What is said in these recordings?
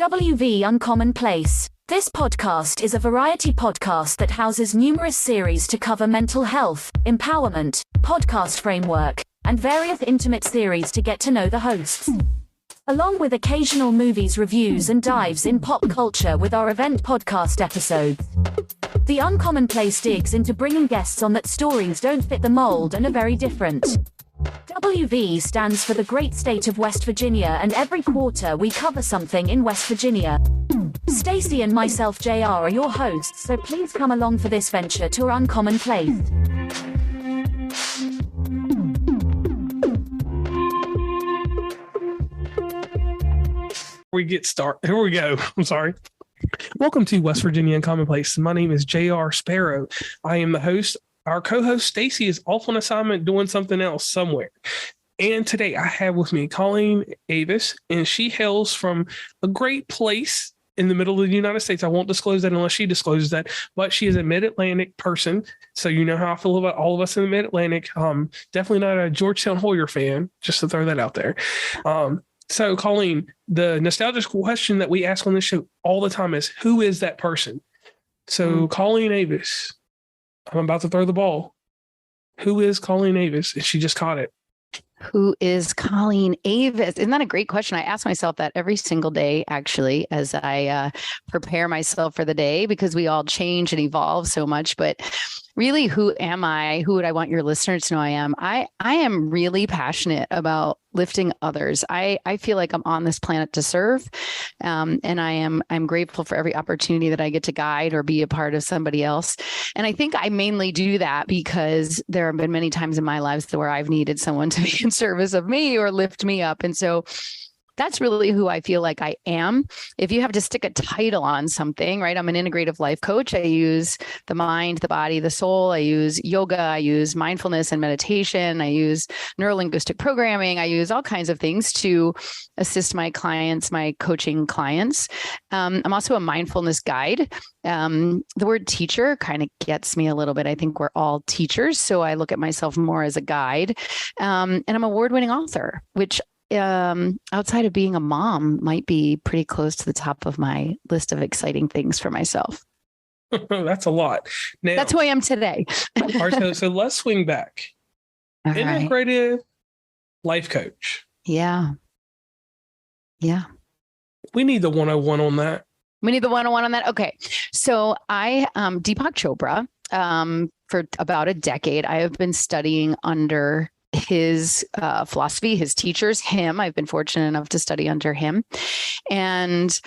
WV Uncommon Place. This podcast is a variety podcast that houses numerous series to cover mental health, empowerment, podcast framework, and various intimate series to get to know the hosts. Along with occasional movies reviews and dives in pop culture with our event podcast episodes. The Uncommon Place digs into bringing guests on that stories don't fit the mold and are very different. WV stands for the great state of West Virginia, and every quarter we cover something in West Virginia. Stacey and myself, JR, are your hosts, so please come along for this venture to our Uncommon Place. We get started. Here we go. I'm sorry. Welcome to West Virginia Uncommon Place. My name is JR Sparrow. I am the host. Our co-host Stacey is off on assignment doing something else somewhere. And today I have with me Colleen Avis, and she hails from a great place in the middle of the United States. I won't disclose that unless she discloses that, but she is a Mid-Atlantic person. So you know how I feel about all of us in the Mid-Atlantic. Definitely not a Georgetown Hoyer fan, just to throw that out there. So Colleen, the nostalgic question that we ask on this show all the time is, who is that person? So Colleen Avis, I'm about to throw the ball. Who is Colleen Avis? And she just caught it. Who is Colleen Avis? Isn't that a great question? I ask myself that every single day, actually, as I prepare myself for the day, because we all change and evolve so much. But really, who am I? Who would I want your listeners to know I am? I am really passionate about lifting others. I feel like I'm on this planet to serve. And I'm grateful for every opportunity that I get to guide or be a part of somebody else. And I think I mainly do that because there have been many times in my lives where I've needed someone to be in service of me or lift me up. And so that's really who I feel like I am. If you have to stick a title on something, right? I'm an integrative life coach. I use the mind, the body, the soul. I use yoga. I use mindfulness and meditation. I use neuro-linguistic programming. I use all kinds of things to assist my clients, my coaching clients. I'm also a mindfulness guide. The word teacher kind of gets me a little bit. I think we're all teachers. So I look at myself more as a guide. And I'm an award-winning author, which outside of being a mom might be pretty close to the top of my list of exciting things for myself. That's a lot. Now, that's who I am today. All right, so let's swing back. All integrative life coach. Yeah. We need the 101 on that. We need the 101 on that. Okay. So I, Deepak Chopra, for about a decade, I have been studying under his philosophy, his teachers, him. I've been fortunate enough to study under him and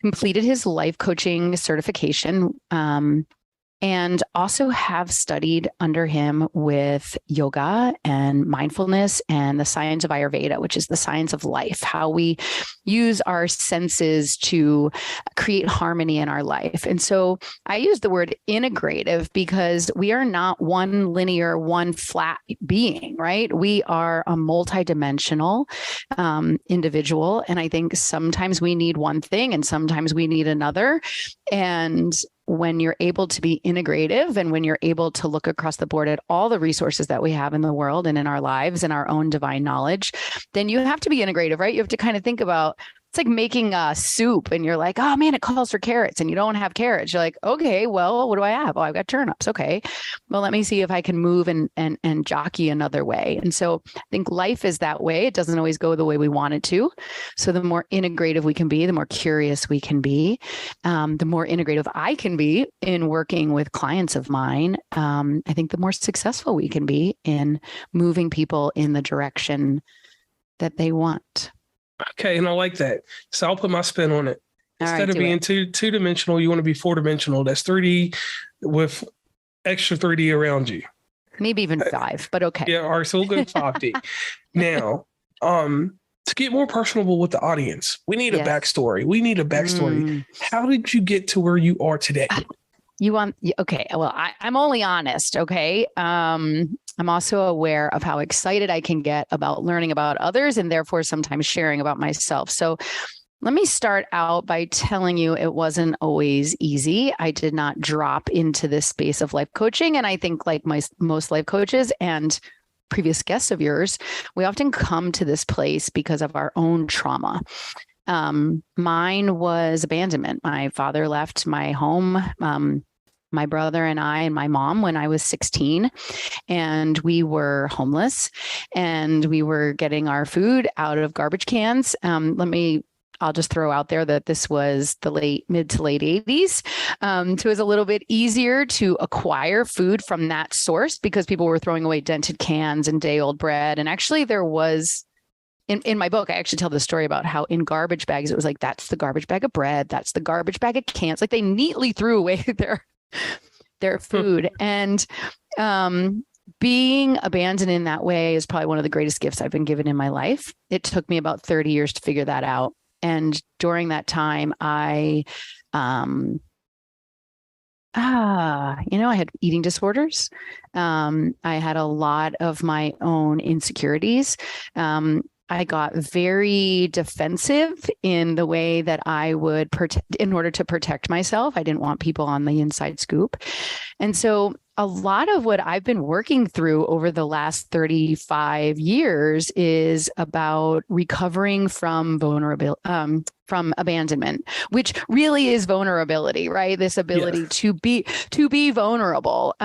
completed his life coaching certification. And also have studied under him with yoga and mindfulness and the science of Ayurveda, which is the science of life, how we use our senses to create harmony in our life. And so I use the word integrative because we are not one linear, one flat being, right? We are a multidimensional individual. And I think sometimes we need one thing and sometimes we need another. And when you're able to be integrative and when you're able to look across the board at all the resources that we have in the world and in our lives and our own divine knowledge, then you have to be integrative, right? You have to kind of think about, it's like making a soup and you're like, oh man, it calls for carrots and you don't have carrots. You're like, okay, well, what do I have? Oh, I've got turnips. Okay. Well, let me see if I can move and jockey another way. And so I think life is that way. It doesn't always go the way we want it to. So the more integrative we can be, the more curious we can be, the more integrative I can be in working with clients of mine. I think the more successful we can be in moving people in the direction that they want. Okay, and I like that. So I'll put my spin on it. Instead of being two-dimensional, you want to be four-dimensional. That's 3D with extra 3D around you. Maybe even 5, but okay. Yeah, all right, so we'll go 5D. Now, to get more personable with the audience, we need a backstory. How did you get to where you are today? Okay. Well, I'm only honest. Okay. I'm also aware of how excited I can get about learning about others and therefore sometimes sharing about myself. So let me start out by telling you it wasn't always easy. I did not drop into this space of life coaching. And I think like most life coaches and previous guests of yours, we often come to this place because of our own trauma. Mine was abandonment. My father left my home, my brother and I and my mom when I was 16, and we were homeless and we were getting our food out of garbage cans. I'll just throw out there that this was the mid to late 80s. So it was a little bit easier to acquire food from that source because people were throwing away dented cans and day old bread. And actually there was, in my book, I actually tell the story about how in garbage bags, it was like, that's the garbage bag of bread. That's the garbage bag of cans. Like they neatly threw away their food. And being abandoned in that way is probably one of the greatest gifts I've been given in my life. It took me about 30 years to figure that out. And during that time, I had eating disorders. I had a lot of my own insecurities. I got very defensive in the way that I would in order to protect myself. I didn't want people on the inside scoop. And so a lot of what I've been working through over the last 35 years is about recovering from vulnerability, from abandonment, which really is vulnerability, right? This ability to be vulnerable.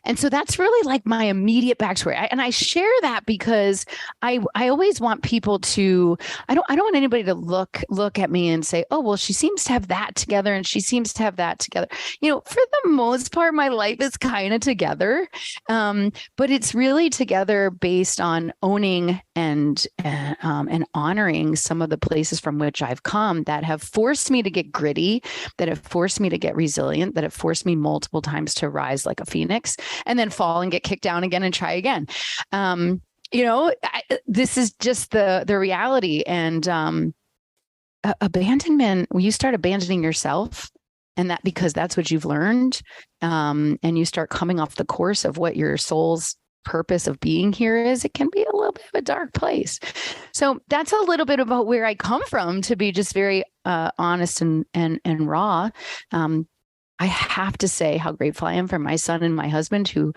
And so that's really like my immediate backstory. I share that because I always want people to, I don't want anybody to look at me and say, oh, well, she seems to have that together and she seems to have that together. For the most part, my life is kind of together. But it's really together based on owning and honoring some of the places from which I've come that have forced me to get gritty, that have forced me to get resilient, that have forced me multiple times to rise like a phoenix and then fall and get kicked down again and try again. This is just the reality. And abandonment, when you start abandoning yourself, and that because that's what you've learned, and you start coming off the course of what your soul's purpose of being here is, it can be a little bit of a dark place. So that's a little bit about where I come from, to be just very honest and raw. I have to say how grateful I am for my son and my husband who,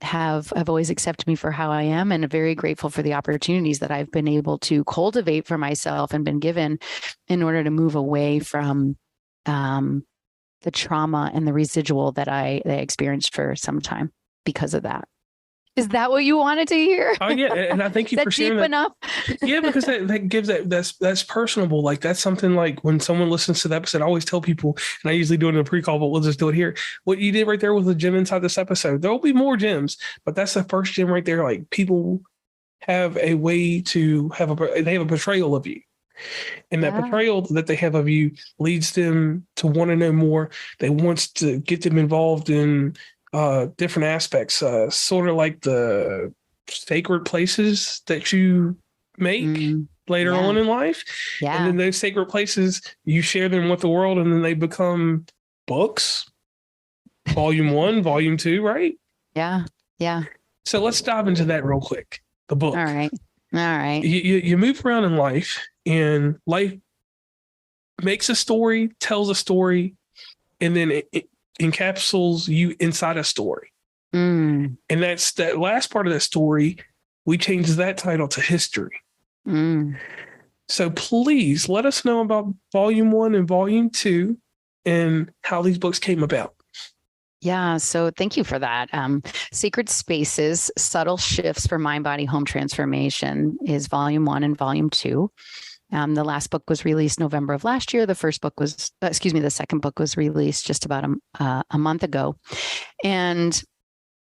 have always accepted me for how I am, and very grateful for the opportunities that I've been able to cultivate for myself and been given in order to move away from the trauma and the residual that I experienced for some time because of that. Is that what you wanted to hear? Oh yeah, and I thank you for sharing that. Enough? Yeah, because that gives that's personable. Like that's something like when someone listens to the episode, I always tell people, and I usually do it in a pre-call, but we'll just do it here. What you did right there was a gem inside this episode. There will be more gems, but that's the first gem right there. Like people have a way to have they have a portrayal of you. And that portrayal that they have of you leads them to want to know more. They want to get them involved in different aspects, sort of like the sacred places that you make later on in life. Yeah. And then those sacred places, you share them with the world, and then they become books, volume 1, volume 2, right? Yeah. Yeah. So let's dive into that real quick. The book. All right. You move around in life, and life makes a story, tells a story, and then it encapsulates you inside a story. And that's that last part of that story. We changed that title to history. So please let us know about volume 1 and volume 2 and how these books came about. Yeah. So thank you for that. Sacred Spaces, Subtle Shifts for Mind, Body, Home Transformation is volume 1 and volume 2. The last book was released November of last year. The second book was released just about a month ago. And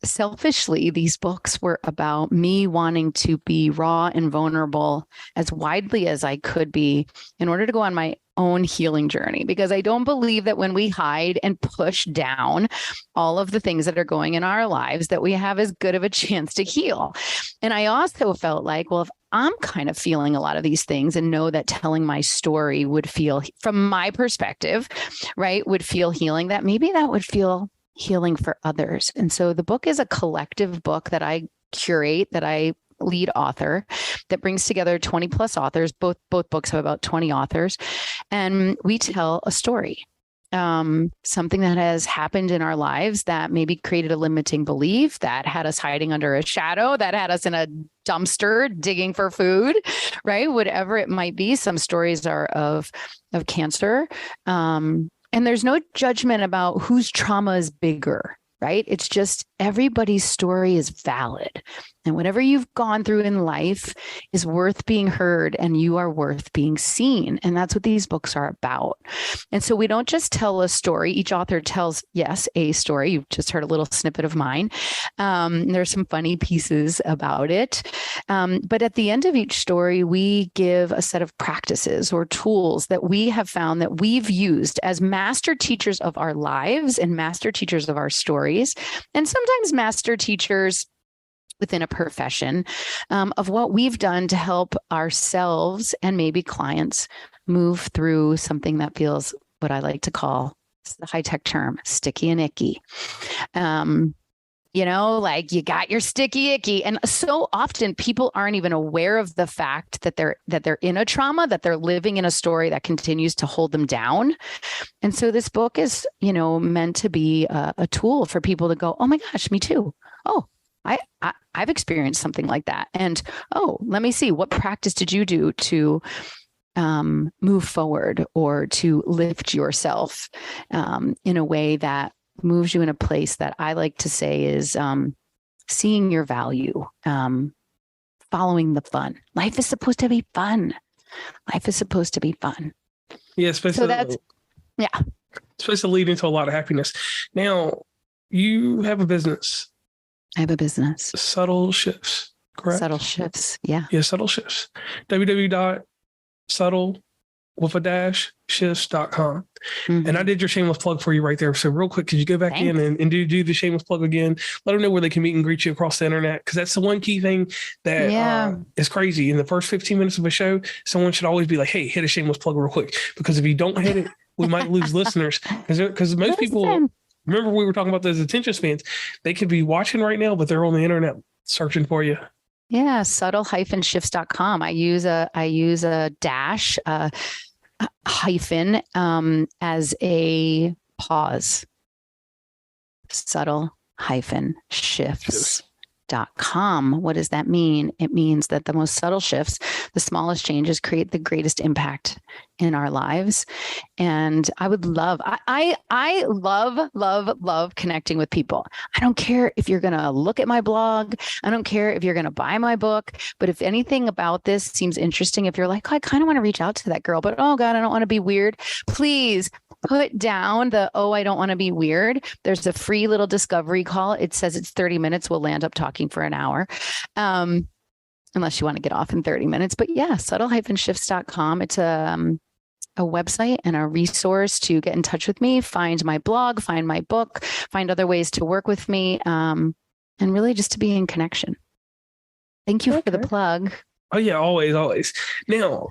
selfishly, these books were about me wanting to be raw and vulnerable as widely as I could be in order to go on my own healing journey, because I don't believe that when we hide and push down all of the things that are going in our lives, that we have as good of a chance to heal. And I also felt like, well, if I'm kind of feeling a lot of these things and know that telling my story would feel, from my perspective, right, would feel healing, that maybe that would feel healing for others. And so the book is a collective book that I curate, that I lead author, that brings together 20 plus authors. Both books have about 20 authors. And we tell a story. something that has happened in our lives that maybe created a limiting belief, that had us hiding under a shadow, that had us in a dumpster digging for food, right? Whatever it might be. Some stories are of cancer. And there's no judgment about whose trauma is bigger, right? It's just everybody's story is valid. And whatever you've gone through in life is worth being heard, and you are worth being seen. And that's what these books are about. And so we don't just tell a story. Each author tells, yes, a story. You've just heard a little snippet of mine. There's some funny pieces about it. But at the end of each story, we give a set of practices or tools that we have found that we've used as master teachers of our lives and master teachers of our stories, and sometimes master teachers within a profession, of what we've done to help ourselves and maybe clients move through something that feels what I like to call, it's the high-tech term, sticky and icky. Like you got your sticky icky. And so often people aren't even aware of the fact that they're in a trauma, that they're living in a story that continues to hold them down. And so this book is, meant to be a tool for people to go, oh my gosh, me too. Oh, I've experienced something like that. And, let me see, what practice did you do to move forward or to lift yourself in a way that moves you in a place that I like to say is seeing your value, following the fun. Life is supposed to be fun. Life is supposed to be fun. Yeah, so that's, yeah. It's supposed to lead into a lot of happiness. Now, you have a business. I have a business. Subtle Shifts, correct? Subtle Shifts, yeah. Yeah, Subtle Shifts. www.subtle-shifts.com. Mm-hmm. And I did your shameless plug for you right there. So real quick, could you go back in and do the shameless plug again? Let them know where they can meet and greet you across the internet. Because that's the one key thing that is crazy. In the first 15 minutes of a show, someone should always be like, hey, hit a shameless plug real quick. Because if you don't hit it, we might lose listeners. Because most people... Remember, we were talking about those attention spans. They could be watching right now, but they're on the internet searching for you. Yeah, subtle-shifts.com. I use a dash hyphen as a pause. Subtle-shifts.com. What does that mean? It means that the most subtle shifts, the smallest changes, create the greatest impact in our lives. And I would love, I love connecting with people. I don't care if you're going to look at my blog. I don't care if you're going to buy my book. But if anything about this seems interesting, if you're like, I kind of want to reach out to that girl, but oh God, I don't want to be weird. Please put down the, I don't want to be weird. There's a free little discovery call. It says it's 30 minutes. We'll land up talking for an hour. Unless you want to get off in 30 minutes. But yeah, subtle-shifts.com. It's a website and a resource to get in touch with me, find my blog, find my book, find other ways to work with me, and really just to be in connection. Thank you for the plug. Oh yeah, always. Now,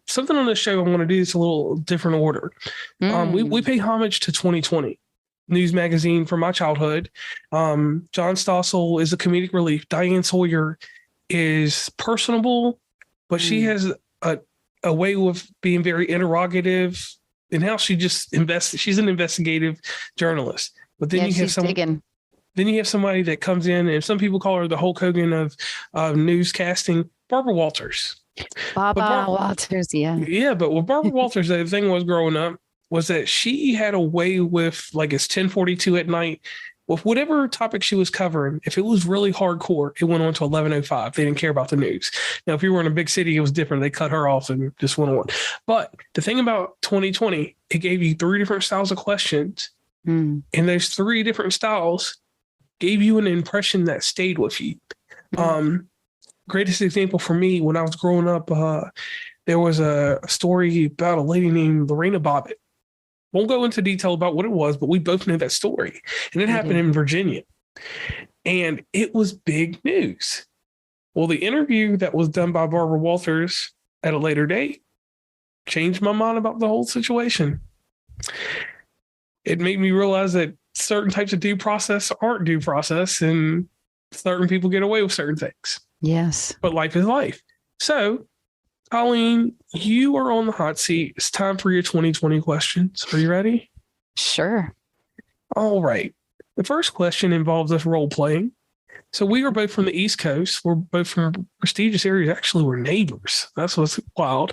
something on this show I want to do is a little different order. We pay homage to 2020 news magazine from my childhood. John Stossel is a comedic relief. Diane Sawyer is personable, but she has a way of being very interrogative in how she just invests. She's an investigative journalist. But then you have someone. Then you have somebody that comes in, and some people call her the Hulk Hogan of newscasting, Barbara Walters. Walters, yeah. Yeah, but with Barbara Walters, the thing was growing up was that she had a way with, like, it's 10:42 at night, with whatever topic she was covering. If it was really hardcore, it went on to 11:05. They didn't care about the news. Now, if you were in a big city, it was different. They cut her off and just went on. But the thing about 2020, it gave you 3 different styles of questions. And those 3 different styles gave you an impression that stayed with you. Greatest example for me, when I was growing up, there was a story about a lady named Lorena Bobbitt. Won't go into detail about what it was, but we both know that story. And it happened in Virginia. And it was big news. Well, the interview that was done by Barbara Walters at a later date changed my mind about the whole situation. It made me realize that certain types of due process aren't due process, and certain people get away with certain things. Yes. But life is life. So, Colleen, you are on the hot seat. It's time for your 2020 questions. Are you ready? Sure. All right. The first question involves us role playing. So we are both from the East Coast. We're both from prestigious areas. Actually, we're neighbors. That's what's wild,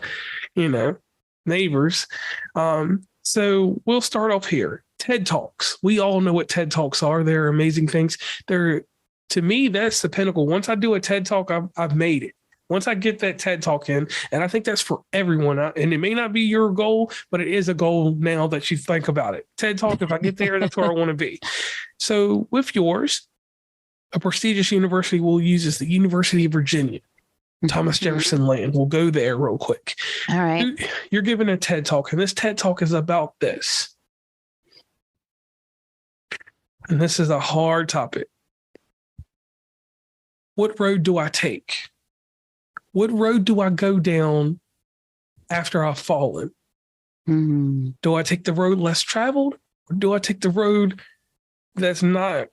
neighbors. So we'll start off here. TED Talks. We all know what TED Talks are. They're amazing things. To me, that's the pinnacle. Once I do a TED Talk, I've made it. Once I get that TED Talk in, and I think that's for everyone. And it may not be your goal, but it is a goal now that you think about it. TED Talk, if I get there, that's where I want to be. So with yours, a prestigious university we'll use is the University of Virginia, Thomas Jefferson Land. We'll go there real quick. All right. You're giving a TED Talk, and this TED Talk is about this. And this is a hard topic. What road do I take? What road do I go down after I've fallen? Do I take the road less traveled, or do I take the road that's not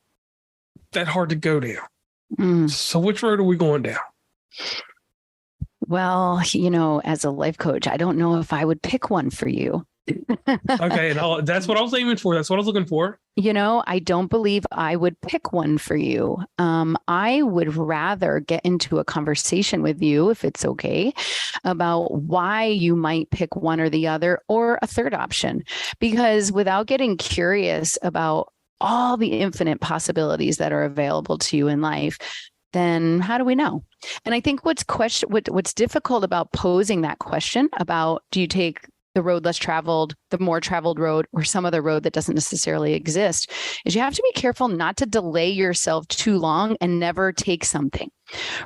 that hard to go down? So which road are we going down? Well, as a life coach, I don't know if I would pick one for you. Okay. And that's what I was aiming for. That's what I was looking for. I don't believe I would pick one for you. I would rather get into a conversation with you, if it's okay, about why you might pick one or the other or a third option. Because without getting curious about all the infinite possibilities that are available to you in life, then how do we know? And I think what's difficult about posing that question about, do you take the road less traveled, the more traveled road, or some other road that doesn't necessarily exist, is you have to be careful not to delay yourself too long and never take something,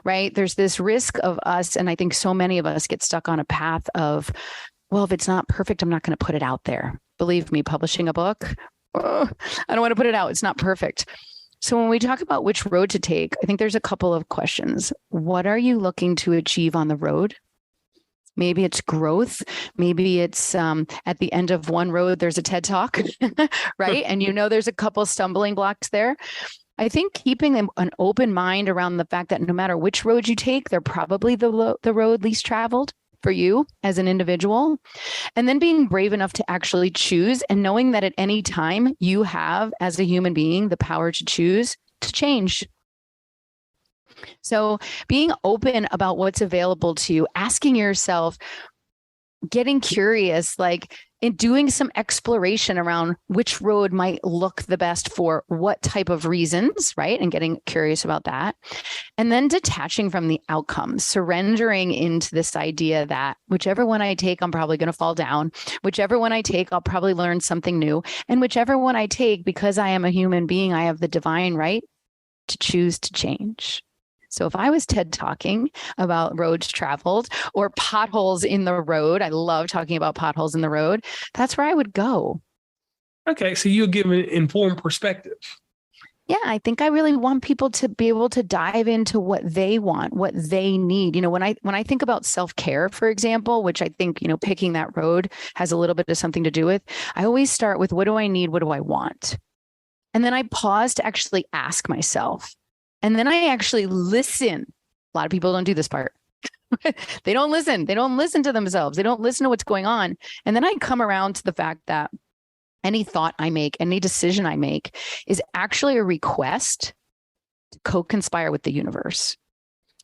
right? There's this risk of us, and I think so many of us get stuck on a path of, well, if it's not perfect, I'm not going to put it out there. Believe me, publishing a book, I don't want to put it out. It's not perfect. So when we talk about which road to take, I think there's a couple of questions. What are you looking to achieve on the road? Maybe it's growth. Maybe it's at the end of one road, there's a TED Talk, right? And there's a couple stumbling blocks there. I think keeping an open mind around the fact that no matter which road you take, they're probably the road least traveled for you as an individual. And then being brave enough to actually choose, and knowing that at any time you have, as a human being, the power to choose to change. So being open about what's available to you, asking yourself, getting curious, like in doing some exploration around which road might look the best for what type of reasons, right? And getting curious about that. And then detaching from the outcomes, surrendering into this idea that whichever one I take, I'm probably going to fall down. Whichever one I take, I'll probably learn something new. And whichever one I take, because I am a human being, I have the divine right to choose to change. So if I was TED talking about roads traveled or potholes in the road, I love talking about potholes in the road, that's where I would go. Okay, so you'll give an informed perspective. Yeah, I think I really want people to be able to dive into what they want, what they need. When I think about self-care, for example, which I think, picking that road has a little bit of something to do with, I always start with, what do I need? What do I want? And then I pause to actually ask myself. And then I actually listen. A lot of people don't do this part. They don't listen. They don't listen to themselves. They don't listen to what's going on. And then I come around to the fact that any thought I make, any decision I make is actually a request to co-conspire with the universe.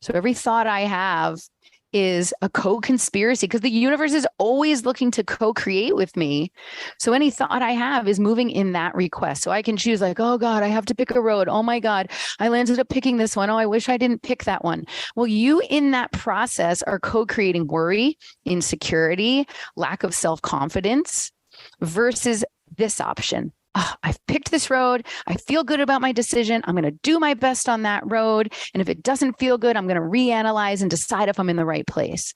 So every thought I have is a co-conspiracy, because the universe is always looking to co-create with me. So any thought I have is moving in that request. So I can choose like, oh God, I have to pick a road. Oh my God, I landed up picking this one. Oh, I wish I didn't pick that one. Well, you in that process are co-creating worry, insecurity, lack of self-confidence versus this option. Oh, I've picked this road. I feel good about my decision. I'm going to do my best on that road. And if it doesn't feel good, I'm going to reanalyze and decide if I'm in the right place.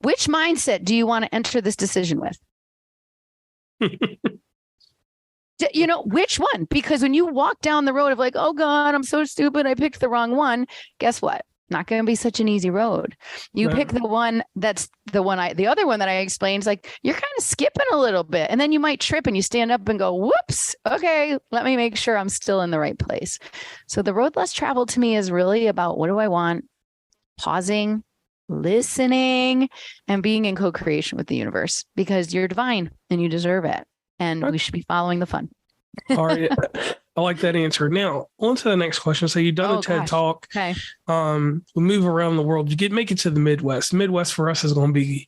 Which mindset do you want to enter this decision with? Which one? Because when you walk down the road of like, oh God, I'm so stupid, I picked the wrong one. Guess what? Not going to be such an easy road. You pick the one that's the other one that I explained is like, you're kind of skipping a little bit, and then you might trip and you stand up and go, whoops. Okay. Let me make sure I'm still in the right place. So the road less traveled to me is really about, what do I want? Pausing, listening, and being in co-creation with the universe, because you're divine and you deserve it. and we should be following the fun. All right. I like that answer. Now, on to the next question. So you've done a TED Talk. Okay. We move around the world. Make it to the Midwest. Midwest for us is going to be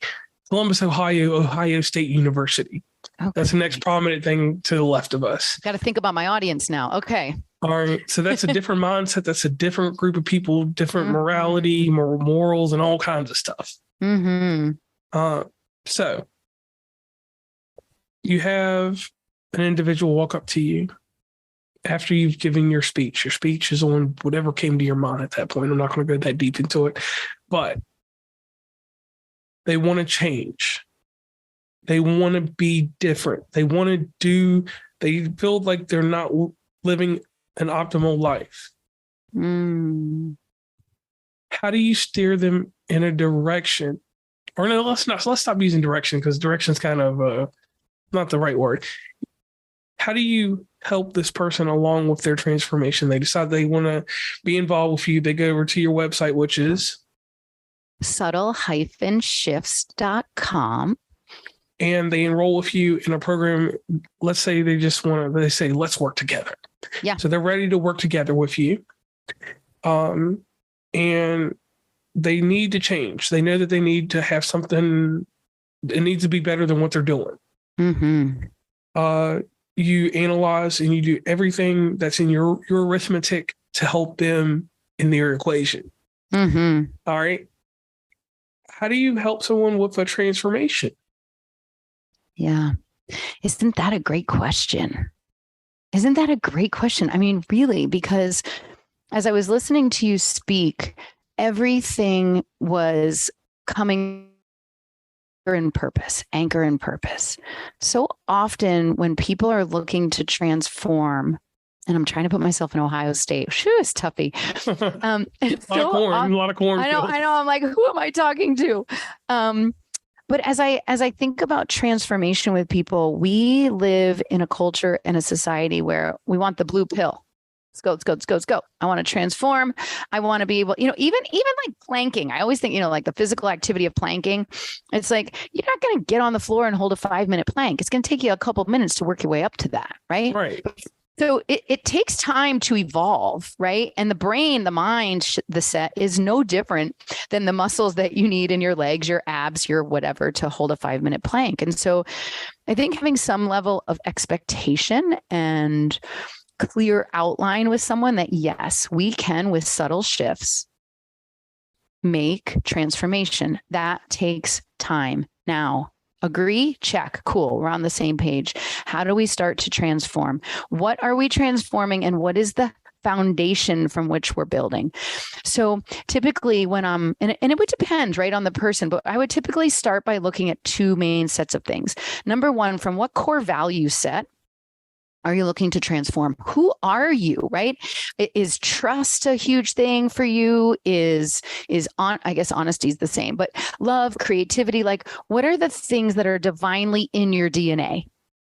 Columbus, Ohio State University. Okay. That's the next prominent thing to the left of us. Got to think about my audience now. Okay. All right. So that's a different mindset. That's a different group of people, different morality, morals, and all kinds of stuff. So you have an individual walk up to you after you've given your speech. Your speech is on whatever came to your mind at that point. I'm not going to go that deep into it, but they want to change. They want to be different. They feel like they're not living an optimal life. How do you steer them in a direction? Or no, let's stop using direction, because direction is kind of not the right word. How do you help this person along with their transformation? They decide they want to be involved with you. They go over to your website, which is subtle-shifts.com. And they enroll with you in a program. Let's say they say, let's work together. Yeah. So they're ready to work together with you. And they need to change. They know that they need to have something. It needs to be better than what they're doing. You analyze and you do everything that's in your arithmetic to help them in their equation. All right. How do you help someone with a transformation? Yeah. Isn't that a great question? I mean, really, because as I was listening to you speak, everything was coming anchor and purpose. So often when people are looking to transform, and I'm trying to put myself in Ohio State. Shoo, it's toughy. A lot of corn. I know. I'm like, who am I talking to? But as I think about transformation with people, we live in a culture and a society where we want the blue pill. Let's go. I want to transform. I want to be able, even like planking. I always think, like the physical activity of planking. It's like, you're not going to get on the floor and hold a 5-minute plank. It's going to take you a couple of minutes to work your way up to that. Right. Right. So it takes time to evolve, right? And the brain, the mind, the set is no different than the muscles that you need in your legs, your abs, your whatever to hold a 5-minute plank. And so I think having some level of expectation and clear outline with someone that, yes, we can, with subtle shifts, make transformation. That takes time. Now, agree? Check. Cool. We're on the same page. How do we start to transform? What are we transforming, and what is the foundation from which we're building? So typically when and it would depend, right, on the person, but I would typically start by looking at 2 main sets of things. Number one, from what core value set are you looking to transform? Who are you, right? Is trust a huge thing for you? I guess honesty is the same, but love, creativity, like what are the things that are divinely in your DNA?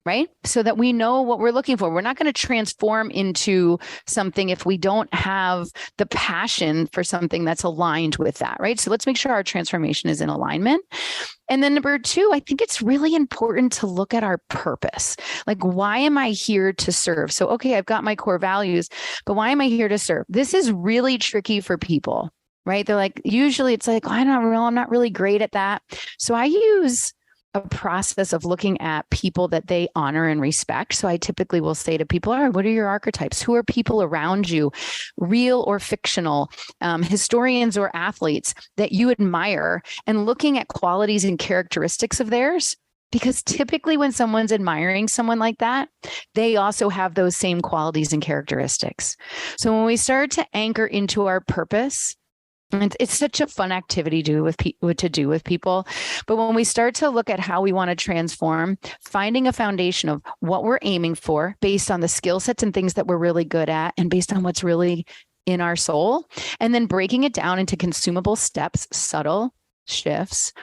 Right? So that we know what we're looking for. We're not going to transform into something if we don't have the passion for something that's aligned with that, right? So let's make sure our transformation is in alignment. And then number 2, I think it's really important to look at our purpose. Like, why am I here to serve? So, okay, I've got my core values, but why am I here to serve? This is really tricky for people, right? They're like, usually it's like, I'm not really great at that. So I use a process of looking at people that they honor and respect. So I typically will say to people, all right, what are your archetypes? Who are people around you, real or fictional, historians or athletes that you admire, and looking at qualities and characteristics of theirs? Because typically when someone's admiring someone like that, they also have those same qualities and characteristics. So when we start to anchor into our purpose, and it's such a fun activity to do with people. But when we start to look at how we want to transform, finding a foundation of what we're aiming for based on the skill sets and things that we're really good at, and based on what's really in our soul, and then breaking it down into consumable steps, subtle shifts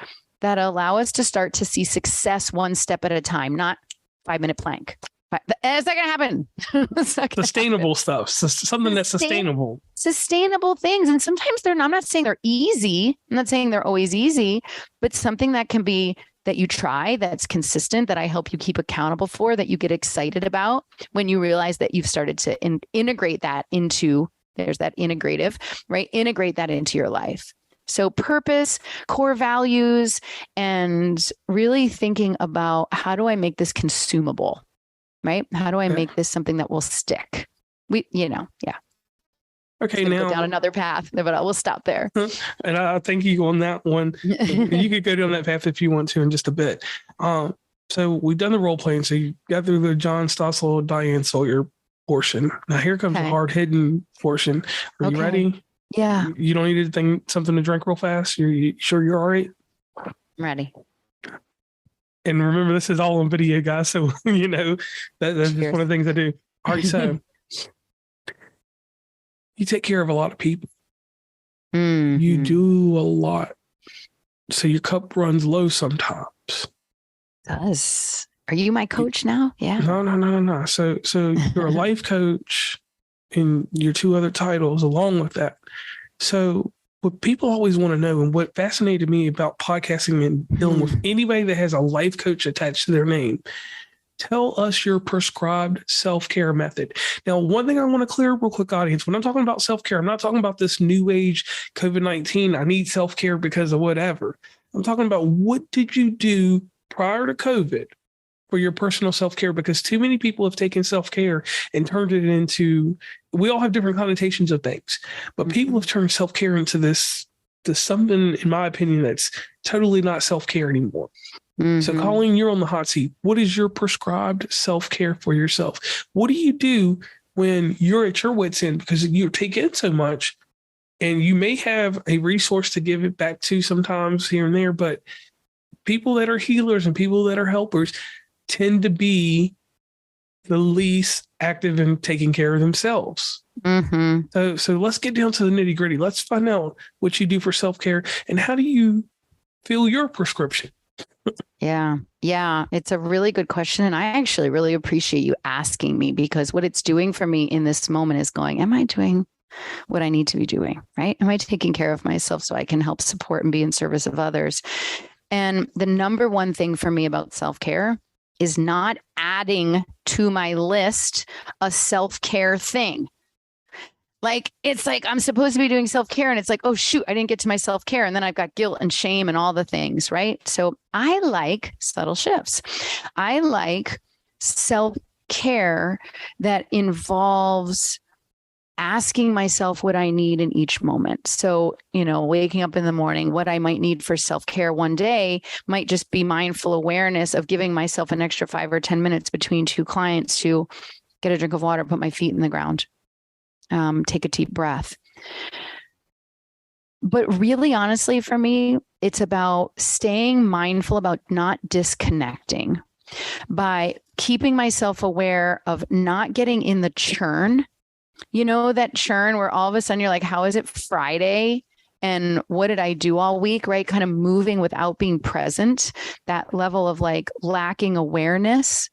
that allow us to start to see success one step at a time, not 5-minute plank. Is that going to happen? Sustainable stuff. Something that's sustainable. Sustainable things. And sometimes I'm not saying they're easy. I'm not saying they're always easy, but something that can be that you try, that's consistent, that I help you keep accountable for, that you get excited about when you realize that you've started to integrate that into, there's that integrative, right? Integrate that into your life. So purpose, core values, and really thinking about, how do I make this consumable, right? How do I make this something that will stick? Yeah. Okay, now go down another path, but we'll stop there. And I thank you on that one. You could go down that path if you want to in just a bit. So we've done the role playing. So you got through the John Stossel, Diane Sawyer portion. Now here comes the hard hitting portion. Are you ready? Yeah. You don't need something to drink real fast. You sure you're all right? I'm ready. And remember, this is all on video, guys. So that's just one of the things I do. All right, so you take care of a lot of people. Mm-hmm. You do a lot. So your cup runs low sometimes. It does. Are you my coach now? Yeah. No. So you're a life coach and your two other titles along with that. So what people always want to know, and what fascinated me about podcasting and dealing with anybody that has a life coach attached to their name, tell us your prescribed self-care method. Now, one thing I want to clear real quick, audience, when I'm talking about self-care, I'm not talking about this new age COVID-19, I need self-care because of whatever. I'm talking about, what did you do prior to COVID for your personal self-care? Because too many people have taken self-care and turned it into, we all have different connotations of things, but people have turned self-care into something, in my opinion, that's totally not self-care anymore. Mm-hmm. So Colleen, you're on the hot seat. What is your prescribed self-care for yourself? What do you do when you're at your wit's end because you take in so much, and you may have a resource to give it back to sometimes here and there, but people that are healers and people that are helpers tend to be the least active in taking care of themselves. Mm-hmm. So let's get down to the nitty gritty. Let's find out what you do for self-care and how do you fill your prescription? Yeah. It's a really good question. And I actually really appreciate you asking me, because what it's doing for me in this moment is going, am I doing what I need to be doing? Right? Am I taking care of myself so I can help support and be in service of others? And the number one thing for me about self-care is not adding to my list a self-care thing. Like, it's like I'm supposed to be doing self-care and it's like, oh, shoot, I didn't get to my self-care. And then I've got guilt and shame and all the things, right? So I like subtle shifts. I like self-care that involves asking myself what I need in each moment. So, waking up in the morning, what I might need for self-care one day might just be mindful awareness of giving myself an extra 5 or 10 minutes between two clients to get a drink of water, put my feet in the ground, take a deep breath. But really, honestly, for me, it's about staying mindful about not disconnecting by keeping myself aware of not getting in the churn. That churn where all of a sudden you're like, how is it Friday? And what did I do all week? Right? Kind of moving without being present, that level of like lacking awareness.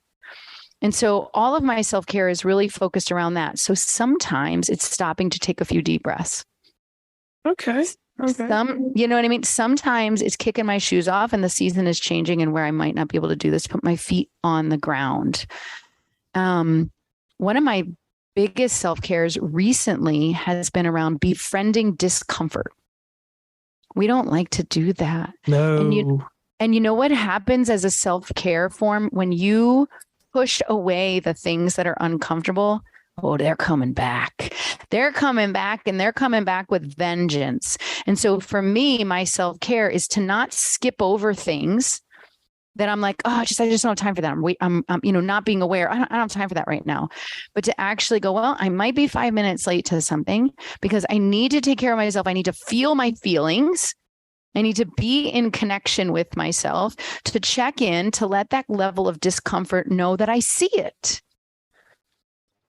And so all of my self-care is really focused around that. So sometimes it's stopping to take a few deep breaths. Okay. You know what I mean? Sometimes it's kicking my shoes off and the season is changing and where I might not be able to do this, put my feet on the ground. One of my biggest self-cares recently has been around befriending discomfort. We don't like to do that. No. And you know what happens as a self-care form when you push away the things that are uncomfortable? Oh, they're coming back. They're coming back, and they're coming back with vengeance. And so for me, my self-care is to not skip over things that I'm like, I just don't have time for that. I'm not being aware. I don't have time for that right now. But to actually go, well, I might be 5 minutes late to something because I need to take care of myself. I need to feel my feelings. I need to be in connection with myself, to check in, to let that level of discomfort know that I see it.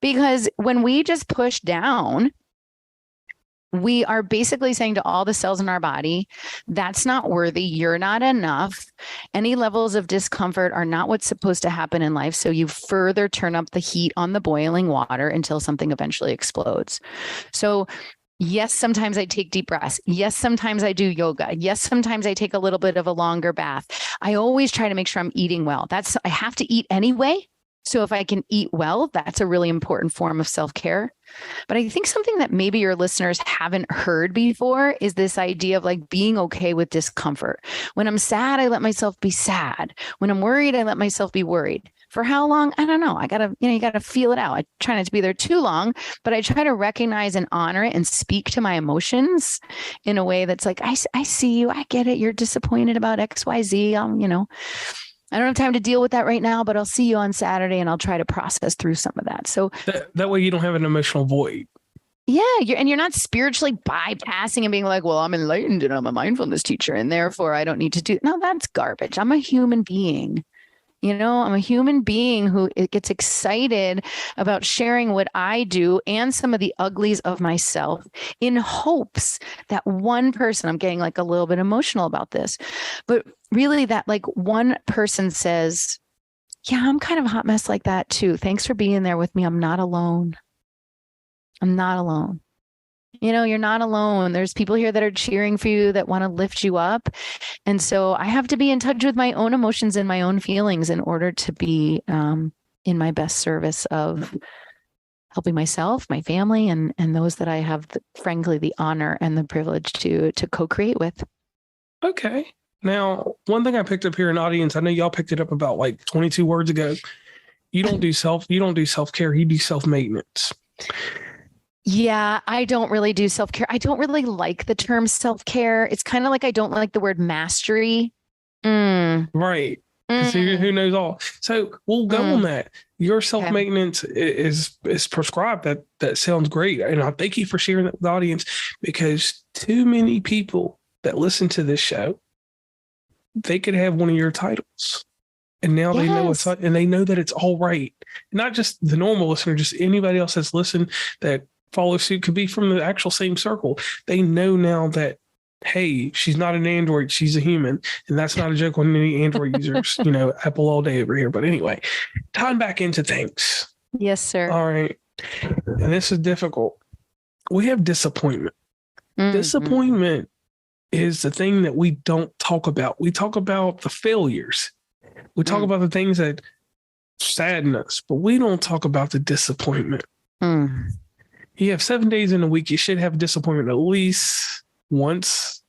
Because when we just push down, we are basically saying to all the cells in our body, that's not worthy. You're not enough. Any levels of discomfort are not what's supposed to happen in life. So you further turn up the heat on the boiling water until something eventually explodes. So Yes, sometimes I take deep breaths. Yes, sometimes I do yoga. Yes, sometimes I take a little bit of a longer bath. I always try to make sure I'm eating well. I have to eat anyway. So if I can eat well, that's a really important form of self-care. But I think something that maybe your listeners haven't heard before is this idea of like being okay with discomfort. When I'm sad, I let myself be sad. When I'm worried, I let myself be worried. For how long? I don't know. You got to feel it out. I try not to be there too long, but I try to recognize and honor it and speak to my emotions in a way that's like, I see you. I get it. You're disappointed about XYZ. I don't have time to deal with that right now, but I'll see you on Saturday and I'll try to process through some of that. So that way you don't have an emotional void. Yeah. You're not spiritually bypassing and being like, well, I'm enlightened and I'm a mindfulness teacher and therefore I don't need to do. No, that's garbage. I'm a human being. I'm a human being who gets excited about sharing what I do and some of the uglies of myself in hopes that one person, I'm getting like a little bit emotional about this, but really that like one person says, yeah, I'm kind of a hot mess like that too. Thanks for being there with me. I'm not alone. I'm not alone. You're not alone. There's people here that are cheering for you, that want to lift you up. And so I have to be in touch with my own emotions and my own feelings in order to be in my best service of helping myself, my family, and those that I have, frankly, the honor and the privilege to co-create with. Okay. Now, one thing I picked up here in the audience, I know y'all picked it up about like 22 words ago. You don't do self-care, you do self-maintenance. Yeah, I don't really do self-care. I don't really like the term self-care. It's kind of like I don't like the word mastery. Right. So who knows all? So we'll go on that. Your self-maintenance is prescribed. That sounds great. And I thank you for sharing that with the audience, because too many people that listen to this show, they could have one of your titles. And now they know and they know that it's all right. Not just the normal listener, just anybody else that's listened that follow suit, could be from the actual same circle. They know now that, hey, she's not an Android, she's a human. And that's not a joke on any Android users, Apple all day over here. But anyway, tying back into things. Yes, sir. All right. And this is difficult. We have disappointment. Mm-hmm. Disappointment is the thing that we don't talk about. We talk about the failures. We talk about the things that sadden us, but we don't talk about the disappointment. You have 7 days in a week. You should have disappointment at least once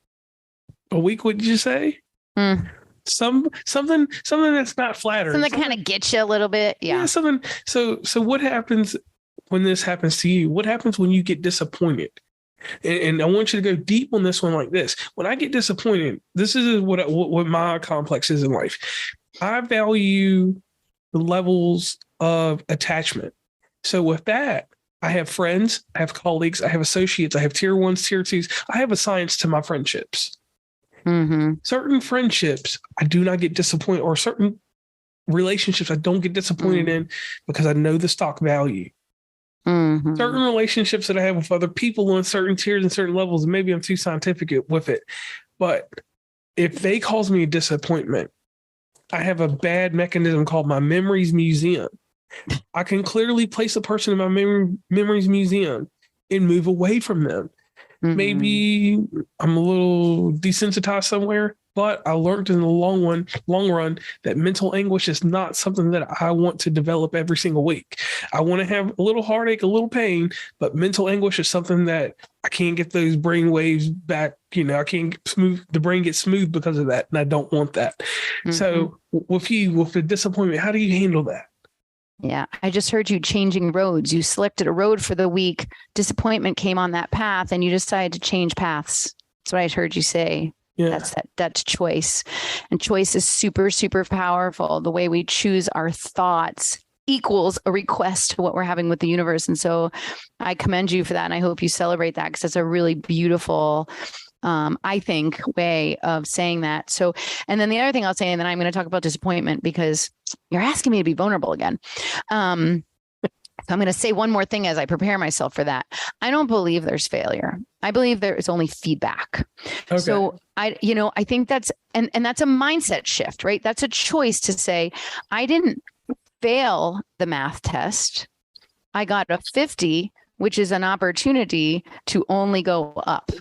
a week. Would you say? Something that's not flattering. Something that kind of gets you a little bit. Yeah. Something. So what happens when this happens to you? What happens when you get disappointed? And I want you to go deep on this one like this. When I get disappointed, this is what my complex is in life. I value the levels of attachment. So with that, I have friends, I have colleagues, I have associates, I have tier ones, tier twos. I have a science to my friendships. Certain friendships I do not get disappointed, or certain relationships I don't get disappointed in, because I know the stock value. Certain relationships that I have with other people on certain tiers and certain levels, and maybe I'm too scientific with it, but if they cause me a disappointment, I have a bad mechanism called my memories museum. I can clearly place a person in my memories museum and move away from them. Maybe I'm a little desensitized somewhere, but I learned in the long run that mental anguish is not something that I want to develop every single week. I want to have a little heartache, a little pain, but mental anguish is something that I can't get those brain waves back. I can't the brain gets smooth because of that. And I don't want that. So with the disappointment, how do you handle that? Yeah, I just heard you changing roads. You selected a road for the week. Disappointment came on that path and you decided to change paths. That's what I heard you say. Yeah. That's choice. And choice is super, super powerful. The way we choose our thoughts equals a request to what we're having with the universe. And so I commend you for that. And I hope you celebrate that, because that's a really beautiful I think, way of saying that. So, and then the other thing I'll say, and then I'm going to talk about disappointment, because you're asking me to be vulnerable again. So I'm going to say one more thing as I prepare myself for that. I don't believe there's failure. I believe there is only feedback. Okay. So I think that's, and that's a mindset shift, right? That's a choice to say, I didn't fail the math test. I got a 50, which is an opportunity to only go up.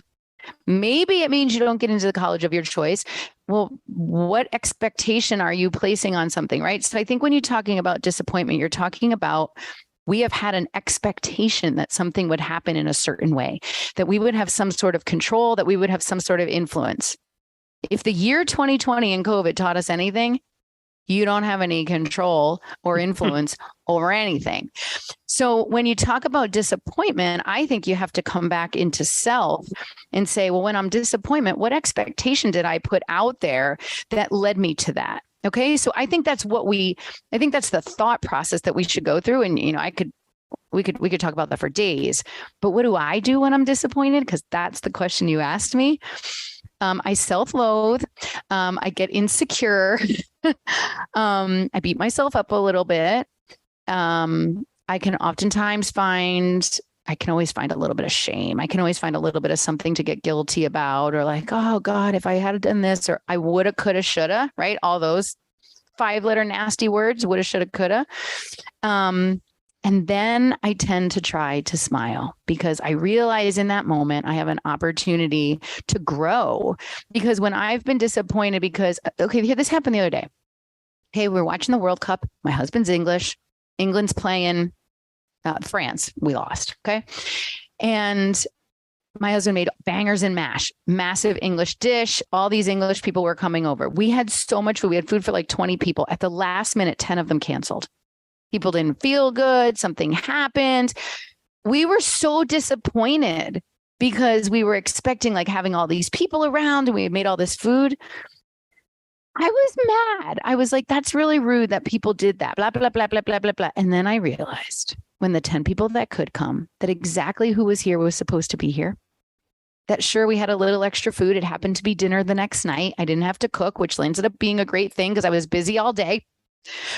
Maybe it means you don't get into the college of your choice. Well, what expectation are you placing on something, right? So I think when you're talking about disappointment, you're talking about we have had an expectation that something would happen in a certain way, that we would have some sort of control, that we would have some sort of influence. If the year 2020 and COVID taught us anything, you don't have any control or influence over anything. So when you talk about disappointment, I think you have to come back into self and say, well, when I'm disappointed, what expectation did I put out there that led me to that? Okay. So I think that's the thought process that we should go through. And, we could talk about that for days, but what do I do when I'm disappointed? Because that's the question you asked me. I self-loathe. I get insecure. I beat myself up a little bit. I can oftentimes I can always find a little bit of shame. I can always find a little bit of something to get guilty about, or like, oh God, if I had done this, or I woulda, coulda, shoulda, right? All those 5-letter nasty words, woulda, shoulda, coulda. And then I tend to try to smile because I realize in that moment I have an opportunity to grow. Because when I've been disappointed this happened the other day. Okay, we're watching the World Cup. My husband's English. England's playing France. We lost. Okay. And my husband made bangers and mash, massive English dish. All these English people were coming over. We had so much food. We had food for like 20 people. At the last minute, 10 of them canceled. People didn't feel good. Something happened. We were so disappointed because we were expecting like having all these people around and we had made all this food. I was mad. I was like, that's really rude that people did that, blah, blah, blah, blah, blah, blah, blah. And then I realized when the 10 people that could come, that exactly who was here was supposed to be here. That sure, we had a little extra food. It happened to be dinner the next night. I didn't have to cook, which ended up being a great thing because I was busy all day.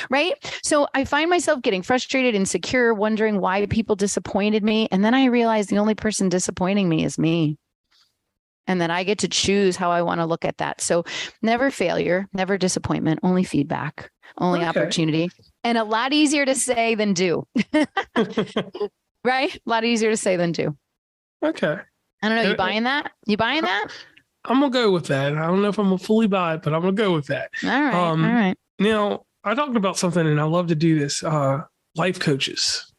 Right. So I find myself getting frustrated, insecure, wondering why people disappointed me. And then I realized the only person disappointing me is me. And then I get to choose how I want to look at that. So never failure, never disappointment, only feedback, only opportunity, and a lot easier to say than do. Right? A lot easier to say than do. Okay. I don't know. You buying that? You buying that? I'm going to go with that. I don't know if I'm going to fully buy it, but I'm going to go with that. All right. All right. Now, I talked about something and I love to do this. Life coaches.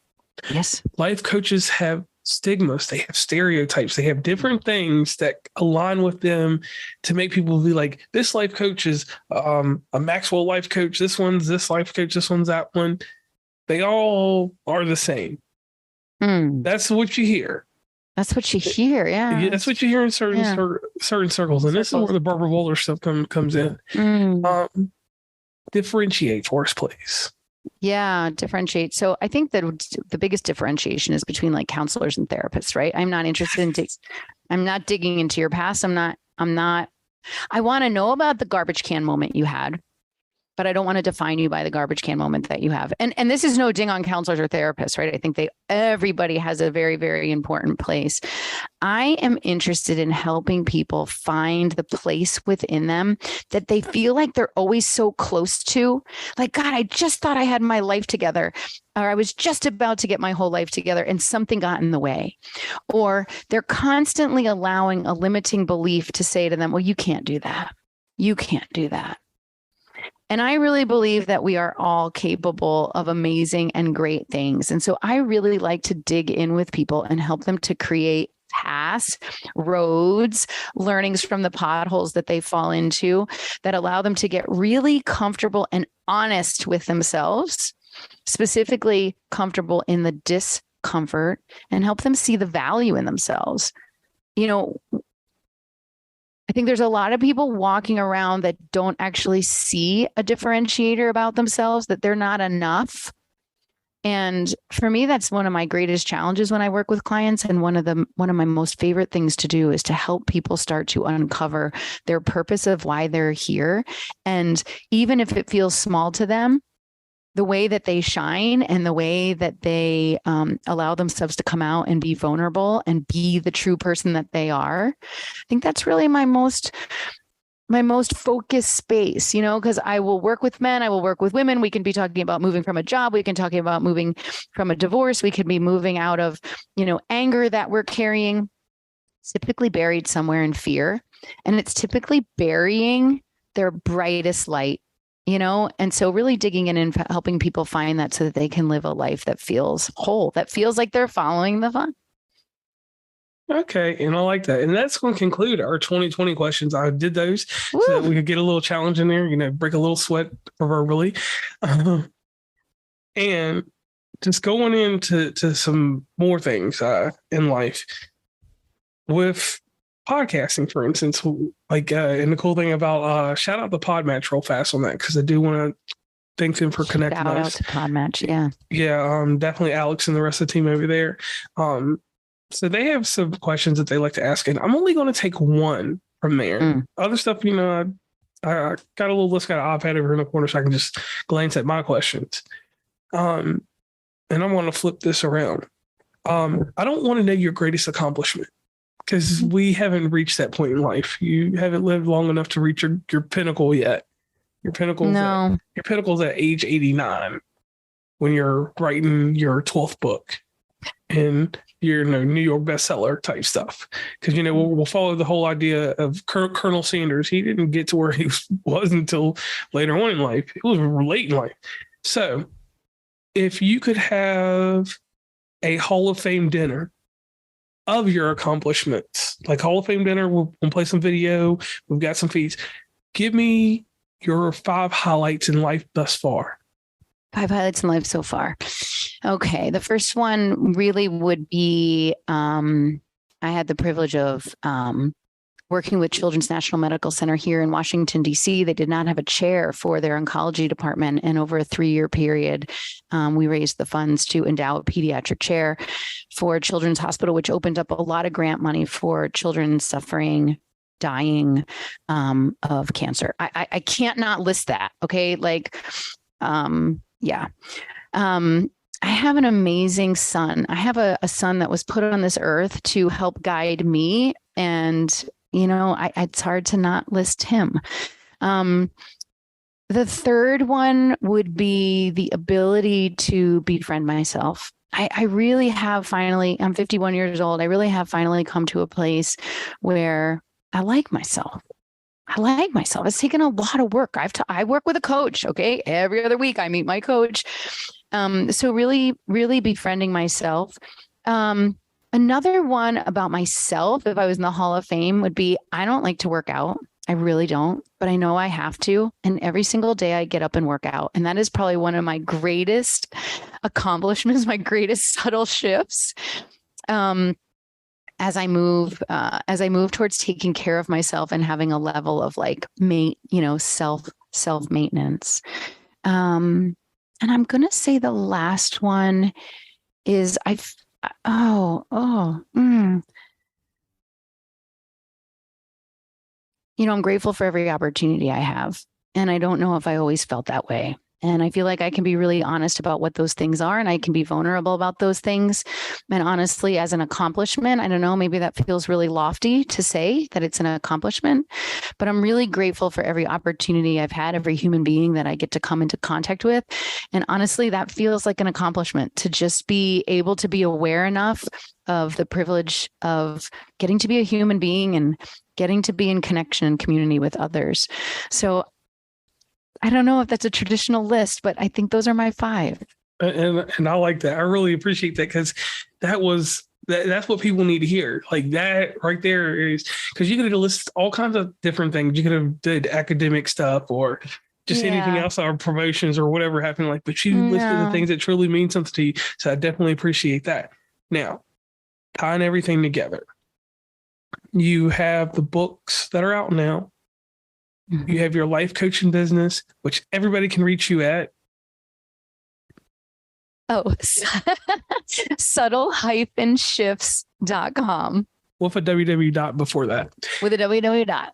Yes. Life coaches have stigmas. They have stereotypes. They have different things that align with them to make people be like, this life coach is a Maxwell life coach. This one's this life coach. This one's that one. They all are the same. That's what you hear. That's what you hear. Yeah. That's what you hear in certain circles. And this is where the Barbara Bowler stuff comes in. Differentiate for us, please. Yeah, differentiate. So I think that the biggest differentiation is between like counselors and therapists, right? I'm not interested in I'm not digging into your past. I want to know about the garbage can moment you had, but I don't want to define you by the garbage can moment that you have. And this is no ding on counselors or therapists, right? I think everybody has a very, very important place. I am interested in helping people find the place within them that they feel like they're always so close to. Like, God, I just thought I had my life together, or I was just about to get my whole life together and something got in the way. Or they're constantly allowing a limiting belief to say to them, well, you can't do that. You can't do that. And I really believe that we are all capable of amazing and great things. And so I really like to dig in with people and help them to create paths, roads, learnings from the potholes that they fall into that allow them to get really comfortable and honest with themselves, specifically comfortable in the discomfort, and help them see the value in themselves. I think there's a lot of people walking around that don't actually see a differentiator about themselves, that they're not enough. And for me, that's one of my greatest challenges when I work with clients. And one of my most favorite things to do is to help people start to uncover their purpose of why they're here. And even if it feels small to them, the way that they shine and the way that they allow themselves to come out and be vulnerable and be the true person that they are. I think that's really my most my most focused space, you know, because I will work with men, I will work with women. We can be talking about moving from a job. We can talking about moving from a divorce. We could be moving out of, you know, anger that we're carrying. It's typically buried somewhere in fear. And it's typically burying their brightest light, you know? And so really digging in and helping people find that so that they can live a life that feels whole, that feels like they're following the fun. Okay, and I like that. And that's going to conclude our 2020 questions. I did those so that we could get a little challenge in there, you know, break a little sweat proverbially. And just going into some more things in life with podcasting, for instance, like, and the cool thing about shout out the Podmatch real fast on that, because I do want to thank them for connecting Shout us. out to Podmatch, yeah. Yeah, definitely Alex and the rest of the team over there. So they have some questions that they like to ask, and I'm only going to take one from there. Other stuff, you know, I got a little list, got an iPad over in the corner, so I can just glance at my questions. And I want to flip this around. I don't want to know your greatest accomplishment, because we haven't reached that point in life. You haven't lived long enough to reach your pinnacle yet. Your pinnacle's at age 89 when you're writing your 12th book and your New York bestseller type stuff. Because, you know, we'll follow the whole idea of Colonel Sanders. He didn't get to where he was until later on in life. It was late in life. So if you could have a Hall of Fame dinner of your accomplishments, like Hall of Fame dinner, we'll play some video, we've got some feeds. Give me your 5 highlights in life thus far. 5 highlights in life so far. Okay. The first one really would be, I had the privilege of working with Children's National Medical Center here in Washington, D.C. They did not have a chair for their oncology department. And over a 3-year period, we raised the funds to endow a pediatric chair for Children's Hospital, which opened up a lot of grant money for children suffering, dying of cancer. I can't not list that. Okay. Like, yeah. I have an amazing son. I have a son that was put on this earth to help guide me. And, you know, it's hard to not list him. The third one would be the ability to befriend myself. I really have finally, I'm 51 years old. I really have finally come to a place where I like myself. It's taken a lot of work. I work with a coach. Okay. Every other week I meet my coach. So really, really befriending myself. Another one about myself, if I was in the Hall of Fame, would be, I don't like to work out. I really don't, but I know I have to. And every single day I get up and work out. And that is probably one of my greatest accomplishments, my greatest subtle shifts. As I move towards taking care of myself and having a level of like, self maintenance. And I'm going to say the last one is I'm grateful for every opportunity I have. And I don't know if I always felt that way. And I feel like I can be really honest about what those things are, and I can be vulnerable about those things. And honestly, as an accomplishment, I don't know, maybe that feels really lofty to say that it's an accomplishment, but I'm really grateful for every opportunity I've had, every human being that I get to come into contact with. And honestly, that feels like an accomplishment, to just be able to be aware enough of the privilege of getting to be a human being and getting to be in connection and community with others. So I don't know if that's a traditional list, but I think those are my 5. And I like that. I really appreciate that, because that's what people need to hear. Like that right there is, because you could have listed all kinds of different things. You could have did academic stuff or just anything else, or promotions or whatever happened. Like, but you listed the things that truly mean something to you. So I definitely appreciate that. Now, tying everything together, you have the books that are out now. You have your life coaching business, which everybody can reach you at. Oh, subtle-shifts.com. With a www dot before that. With a www dot.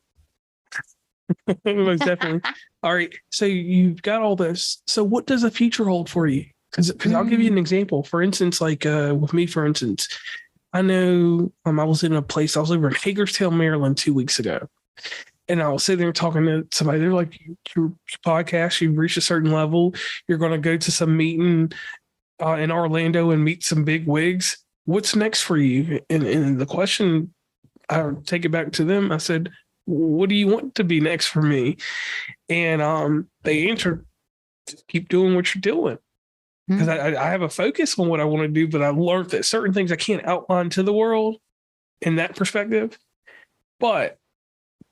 Most definitely. All right. So you've got all this. So what does the future hold for you? Because I'll give you an example. For instance, like with me, for instance, I know I was in a place, I was over in Hagerstown, Maryland 2 weeks ago. And I'll sit there talking to somebody. They're like, your podcast, you've reached a certain level. You're going to go to some meeting in Orlando and meet some big wigs. What's next for you? And the question, I take it back to them. I said, what do you want to be next for me? And they answered, just keep doing what you're doing. Because I have a focus on what I want to do, but I learned that certain things I can't outline to the world in that perspective. But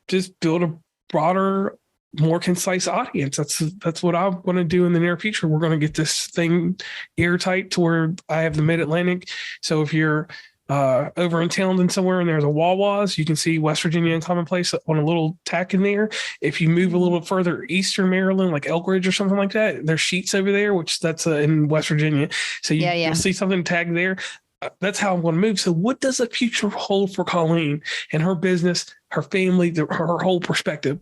just build a broader, more concise audience. That's what I'm going to do in the near future. We're going to get this thing airtight to where I have the Mid-Atlantic. So if you're over in Townsend somewhere and there's a Wawa's, you can see West Virginia and Commonplace on a little tack in there. If you move a little further eastern Maryland, like Elk Ridge or something like that, there's Sheets over there, which that's in West Virginia. So you'll see something tagged there. That's how I'm going to move. So what does the future hold for Colleen and her business, her family, her whole perspective?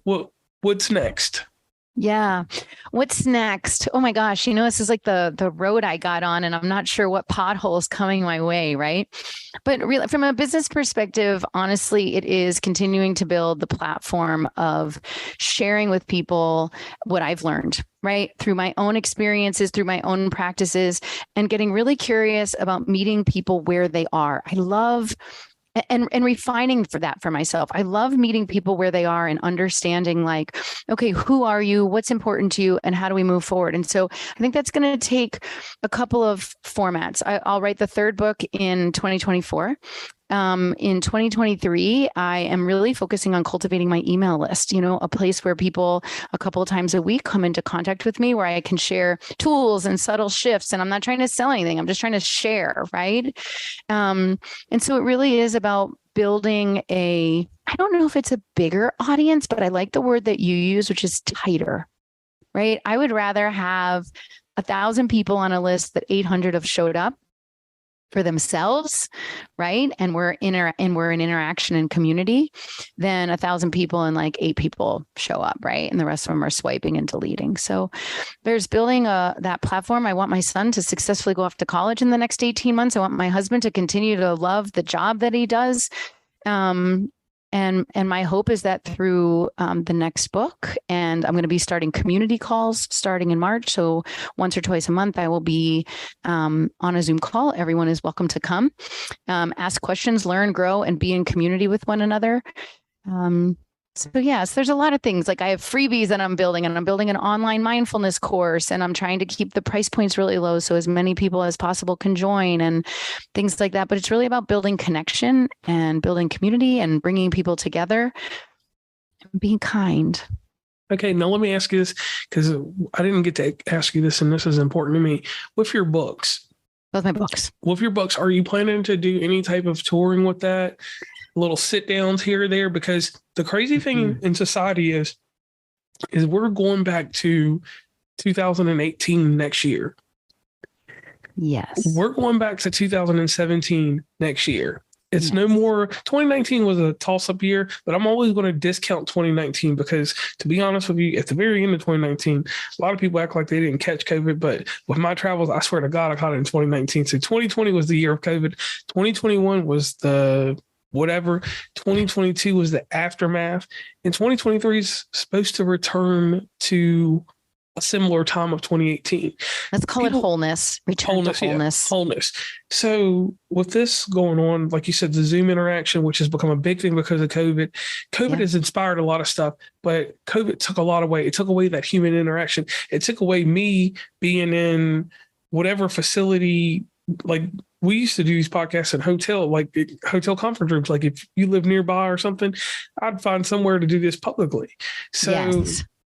What's next? Yeah. What's next? Oh my gosh. This is like the road I got on, and I'm not sure what pothole is coming my way. Right. But really, from a business perspective, honestly, it is continuing to build the platform of sharing with people what I've learned, right? Through my own experiences, through my own practices, and getting really curious about meeting people where they are. I love and refining for myself. I love meeting people where they are and understanding, like, okay, who are you? What's important to you? And how do we move forward? And so I think that's going to take a couple of formats. I'll write the third book in 2024. In 2023, I am really focusing on cultivating my email list, a place where people a couple of times a week come into contact with me, where I can share tools and subtle shifts. And I'm not trying to sell anything. I'm just trying to share. Right. And so it really is about building I don't know if it's a bigger audience, but I like the word that you use, which is tighter. Right. I would rather have 1,000 people on a list that 800 have showed up for themselves, right? And we're in interaction and community, then 1,000 people and like 8 people show up, right? And the rest of them are swiping and deleting. So there's building that platform. I want my son to successfully go off to college in the next 18 months. I want my husband to continue to love the job that he does. And my hope is that through the next book, and I'm going to be starting community calls starting in March. So once or twice a month, I will be on a Zoom call. Everyone is welcome to come, ask questions, learn, grow, and be in community with one another. So yes, there's a lot of things. Like I have freebies that I'm building, and I'm building an online mindfulness course, and I'm trying to keep the price points really low so as many people as possible can join and things like that. But it's really about building connection and building community and bringing people together and being kind. Okay, now let me ask you this, because I didn't get to ask you this, and this is important to me. With your books, both my books. With your books, are you planning to do any type of touring with that? Little sit downs here or there? Because the crazy thing in society is we're going back to 2018 next year. Yes. We're going back to 2017 next year. It's no more. 2019 was a toss-up year, but I'm always going to discount 2019 because, to be honest with you, at the very end of 2019, a lot of people act like they didn't catch COVID, but with my travels, I swear to God, I caught it in 2019. So 2020 was the year of COVID. 2021 was the whatever. 2022 was the aftermath, and 2023 is supposed to return to a similar time of 2018. Let's call it wholeness. Return to wholeness. Yeah, wholeness. So with this going on, like you said, the Zoom interaction, which has become a big thing because of COVID. COVID has inspired a lot of stuff, but COVID took a lot away. It took away that human interaction. It took away me being in whatever facility. Like we used to do these podcasts in hotel conference rooms. Like if you live nearby or something, I'd find somewhere to do this publicly. So,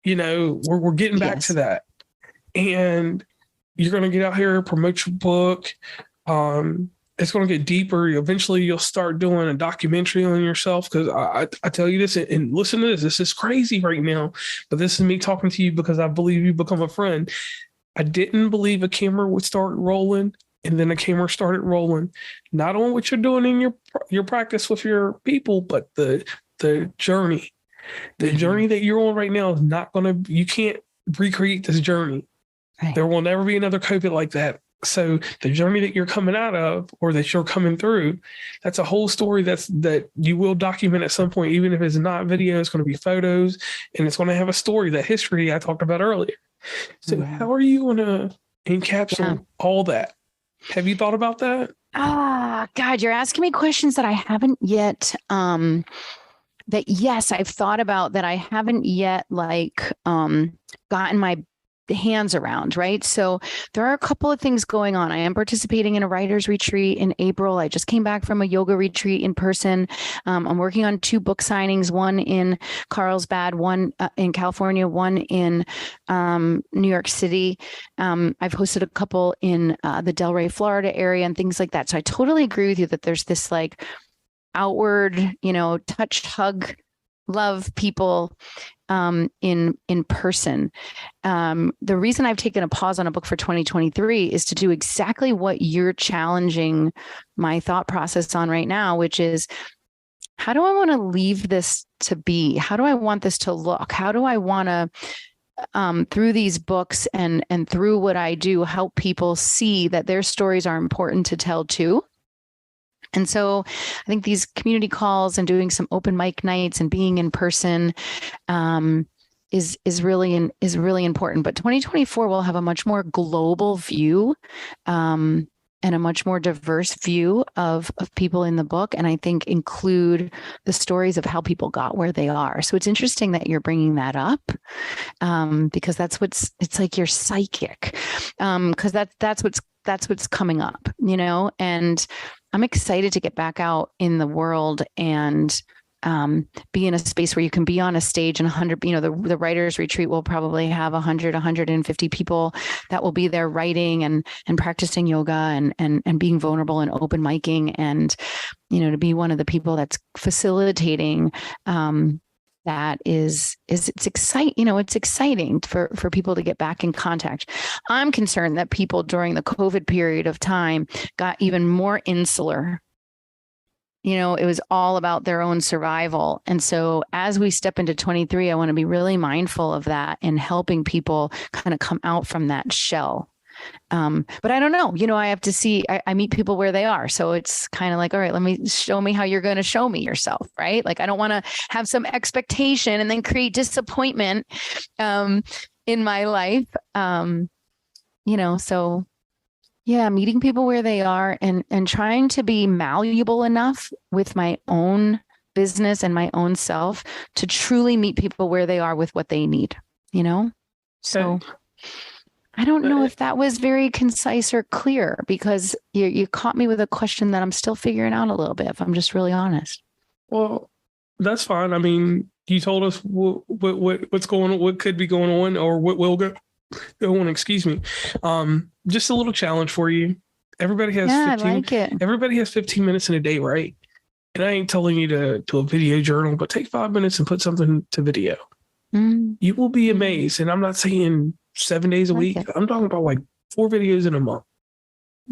we're getting back to that, and you're going to get out here, promote your book. It's going to get deeper. Eventually you'll start doing a documentary on yourself. Cause I tell you this, and listen to this. This is crazy right now, but this is me talking to you because I believe you become a friend. I didn't believe a camera would start rolling. And then the camera started rolling, not on what you're doing in your practice with your people, but the journey. The journey that you're on right now is not going to, you can't recreate this journey. Right. There will never be another COVID like that. So the journey that you're coming out of or that you're coming through, that's a whole story that you will document at some point, even if it's not video, it's going to be photos, and it's going to have a story, that history I talked about earlier. So how are you going to encapsulate all that? Have you thought about that? God, you're asking me questions that I haven't yet, that yes, I've thought about, that I haven't yet gotten my hands around, right? So there are a couple of things going on. I am participating in a writer's retreat in April. I just came back from a yoga retreat in person. I'm working on 2 book signings, one in Carlsbad, one in California, one in New York City. I've hosted a couple in the Delray, Florida area and things like that. So I totally agree with you that there's this like outward, touch, hug, love people in person. The reason I've taken a pause on a book for 2023 is to do exactly what you're challenging my thought process on right now, which is, how do I want to leave this to be? How do I want this to look? How do I want to, through these books and through what I do, help people see that their stories are important to tell too? And so I think these community calls and doing some open mic nights and being in person is really important. But 2024 will have a much more global view and a much more diverse view of people in the book. And I think include the stories of how people got where they are. So it's interesting that you're bringing that up because it's like you're psychic because that's what's coming up, and I'm excited to get back out in the world and be in a space where you can be on a stage and 100, the writer's retreat will probably have 100, 150 people that will be there writing and practicing yoga and being vulnerable and open micing and, to be one of the people that's facilitating that it's exciting, it's exciting for people to get back in contact. I'm concerned that people during the COVID period of time got even more insular. It was all about their own survival. And so as we step into 23, I want to be really mindful of that and helping people kind of come out from that shell. But I don't know, I have to see, I meet people where they are. So it's kind of like, all right, show me how you're going to show me yourself. Right. Like, I don't want to have some expectation and then create disappointment, in my life. So yeah, meeting people where they are and trying to be malleable enough with my own business and my own self to truly meet people where they are with what they need, so I don't know if that was very concise or clear because you caught me with a question that I'm still figuring out a little bit, if I'm just really honest. Well, that's fine. I mean, you told us what's going on, what could be going on, or what will go on. Excuse me. Just a little challenge for you. Everybody has 15, I like it. Everybody has 15 minutes in a day, right? And I ain't telling you to do a video journal, but take 5 minutes and put something to video. Mm. You will be amazed. And I'm not saying 7 days a week. I'm talking about like 4 videos in a month.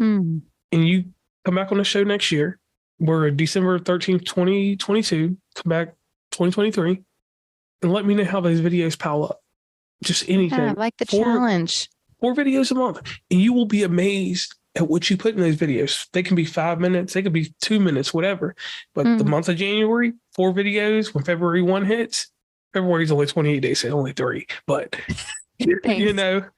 Mm. And you come back on the show next year. We're December 13th, 2022. Come back 2023 and let me know how those videos pile up. Just anything. Yeah, I like the challenge. 4 videos a month. And you will be amazed at what you put in those videos. They can be 5 minutes. They could be 2 minutes, whatever. But the month of January, 4 videos. When February 1 hits, February's only 28 days, so only 3. But you'll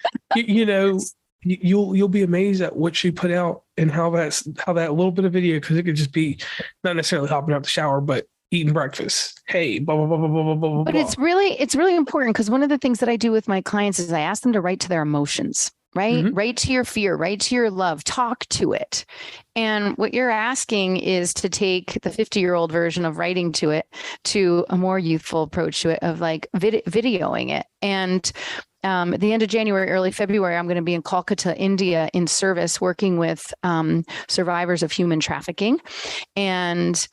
be amazed at what you put out and how that little bit of video, because it could just be not necessarily hopping out the shower, but eating breakfast. Hey, blah, blah, blah, blah, blah, blah, blah. But it's really important because one of the things that I do with my clients is I ask them to write to their emotions, right? Mm-hmm. Write to your fear, write to your love, talk to it. And what you're asking is to take the 50-year-old version of writing to it to a more youthful approach to it of like videoing it. And at the end of January, early February, I'm going to be in Kolkata, India in service working with survivors of human trafficking. And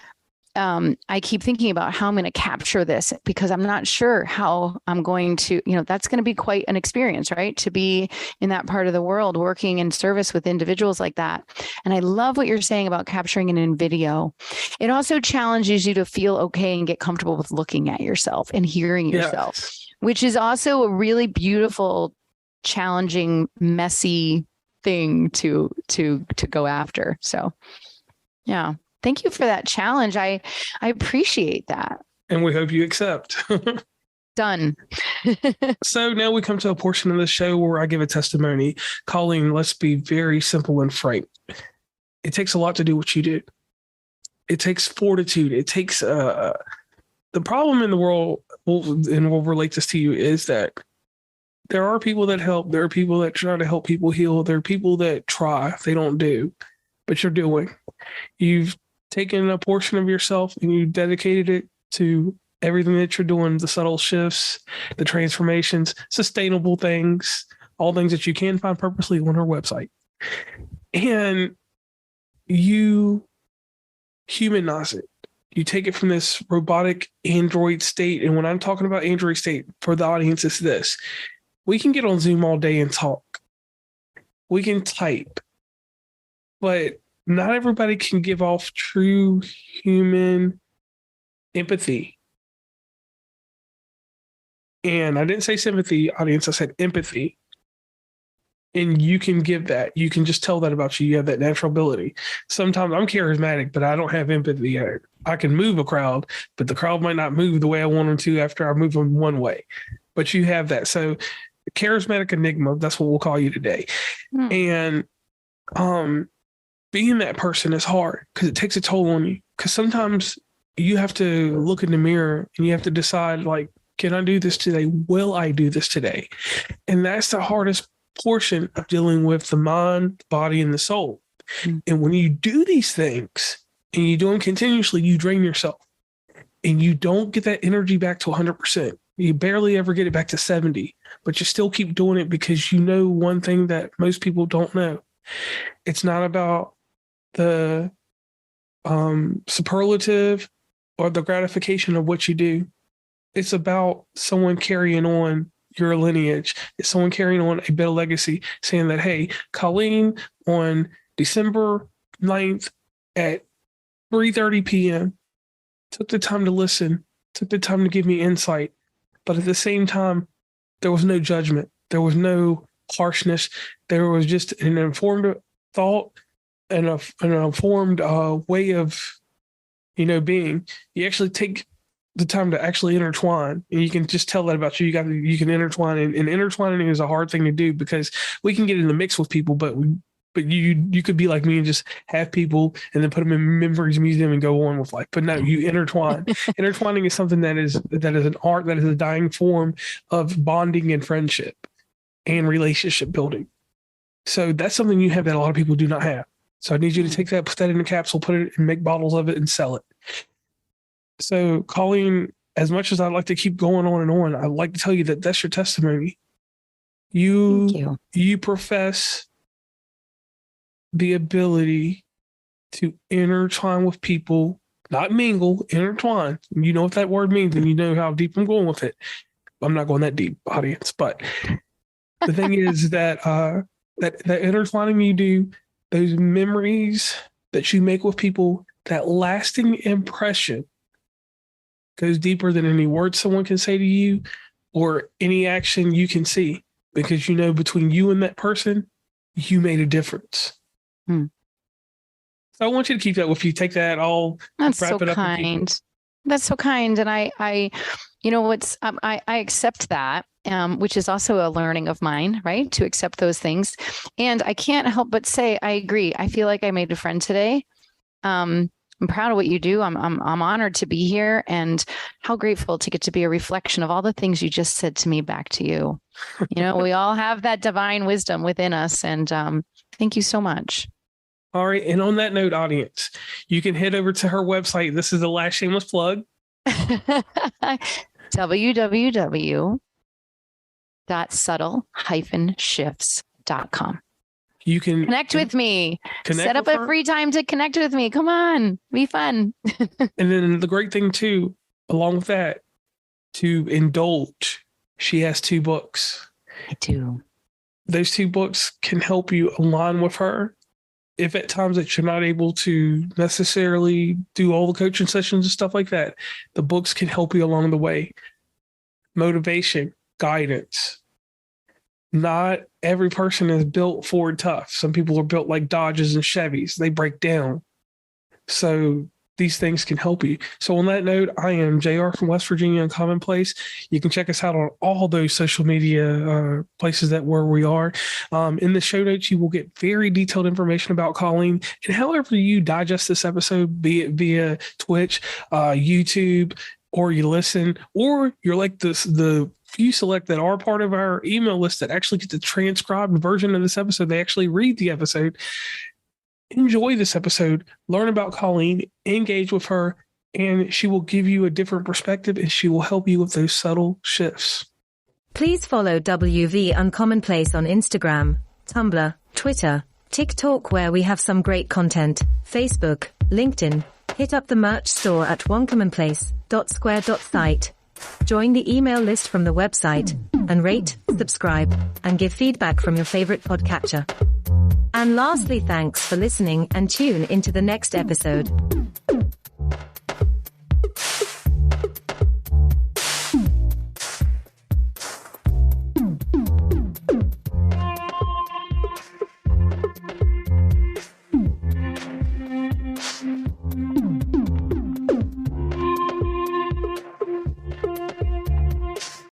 I keep thinking about how I'm going to capture this because I'm not sure how I'm going to, that's going to be quite an experience, right? To be in that part of the world, working in service with individuals like that. And I love what you're saying about capturing it in video. It also challenges you to feel okay and get comfortable with looking at yourself and hearing yourself, which is also a really beautiful, challenging, messy thing to go after. So yeah. Thank you for that challenge. I appreciate that. And we hope you accept. Done. So now we come to a portion of the show where I give a testimony. Colleen, let's be very simple and frank. It takes a lot to do what you do. It takes fortitude. It takes the problem in the world, and we'll relate this to you, is that there are people that help. There are people that try to help people heal. There are people that try. They don't do, but you're doing. You've taken a portion of yourself and you dedicated it to everything that you're doing, the subtle shifts, the transformations, sustainable things, all things that you can find purposely on her website. And you humanize it. You take it from this robotic android state. And when I'm talking about android state for the audience, it's this. We can get on Zoom all day and talk. We can type. But not everybody can give off true human empathy. And I didn't say sympathy, audience. I said empathy. And you can give that. You can just tell that about you. You have that natural ability. Sometimes I'm charismatic, but I don't have empathy. I can move a crowd, but the crowd might not move the way I want them to after I move them one way. But you have that. So charismatic enigma, that's what we'll call you today. And being that person is hard because it takes a toll on you. Because sometimes you have to look in the mirror and you have to decide, like, can I do this today? Will I do this today? And that's the hardest portion of dealing with the mind, the body, and the soul. And when you do these things and you do them continuously, you drain yourself and you don't get that energy back to 100%. You barely ever get it back to 70, but you still keep doing it because you know one thing that most people don't know. It's not about the superlative or the gratification of what you do. It's about someone carrying on your lineage. It's someone carrying on a bit of legacy, saying that, hey, Colleen on December 9th at 3:30 p.m. took the time to listen, took the time to give me insight. But at the same time, there was no judgment. There was no harshness. There was just an informed thought and an informed way of, being. You actually take the time to actually intertwine, and you can just tell that about you. You can intertwine, and intertwining is a hard thing to do because we can get in the mix with people, but you could be like me and just have people and then put them in memories museum and go on with life. But no, you intertwine. Intertwining is something that is an art, that is a dying form of bonding and friendship and relationship building. So that's something you have that a lot of people do not have. So I need you to take that, put that in a capsule, put it and make bottles of it and sell it. So Colleen, as much as I'd like to keep going on and on, I'd like to tell you that that's your testimony. You profess the ability to intertwine with people, not mingle, intertwine. You know what that word means, and you know how deep I'm going with it. I'm not going that deep, audience, but the thing is that that intertwining you do, those memories that you make with people, that lasting impression goes deeper than any words someone can say to you or any action you can see, because between you and that person, you made a difference. So I want you to keep that with you. Take that all. That's so kind. That's so kind. And I accept that, which is also a learning of mine, right? To accept those things. And I can't help but say, I agree. I feel like I made a friend today. I'm proud of what you do. I'm honored to be here, and how grateful to get to be a reflection of all the things you just said to me back to you. We all have that divine wisdom within us. And thank you so much. All right. And on that note, audience, you can head over to her website. This is the last shameless plug. www.subtle-shifts.com. You can connect with me. Set up a free time to connect with me. Come on, be fun. And then the great thing too, along with that, to indulge, she has 2 books. I do. Those 2 books can help you align with her. If at times that you're not able to necessarily do all the coaching sessions and stuff like that, the books can help you along the way. Motivation, guidance. not every person is built Ford tough. Some people are built like Dodges and Chevys. They break down. So these things can help you. So on that note, I am JR from West Virginia and Commonplace. You can check us out on all those social media places that where we are. In the show notes, you will get very detailed information about Colleen, and however you digest this episode, be it via Twitch, YouTube, or you listen, or you're like the few select that are part of our email list that actually get the transcribed version of this episode. They actually read the episode. Enjoy this episode, learn about Colleen, engage with her, and she will give you a different perspective and she will help you with those subtle shifts. Please follow WV Uncommonplace on Instagram, Tumblr, Twitter, TikTok, where we have some great content, Facebook, LinkedIn. Hit up the merch store at onecommonplace.square.site. Join the email list from the website, and rate, subscribe, and give feedback from your favorite podcatcher. And lastly, thanks for listening, and tune into the next episode.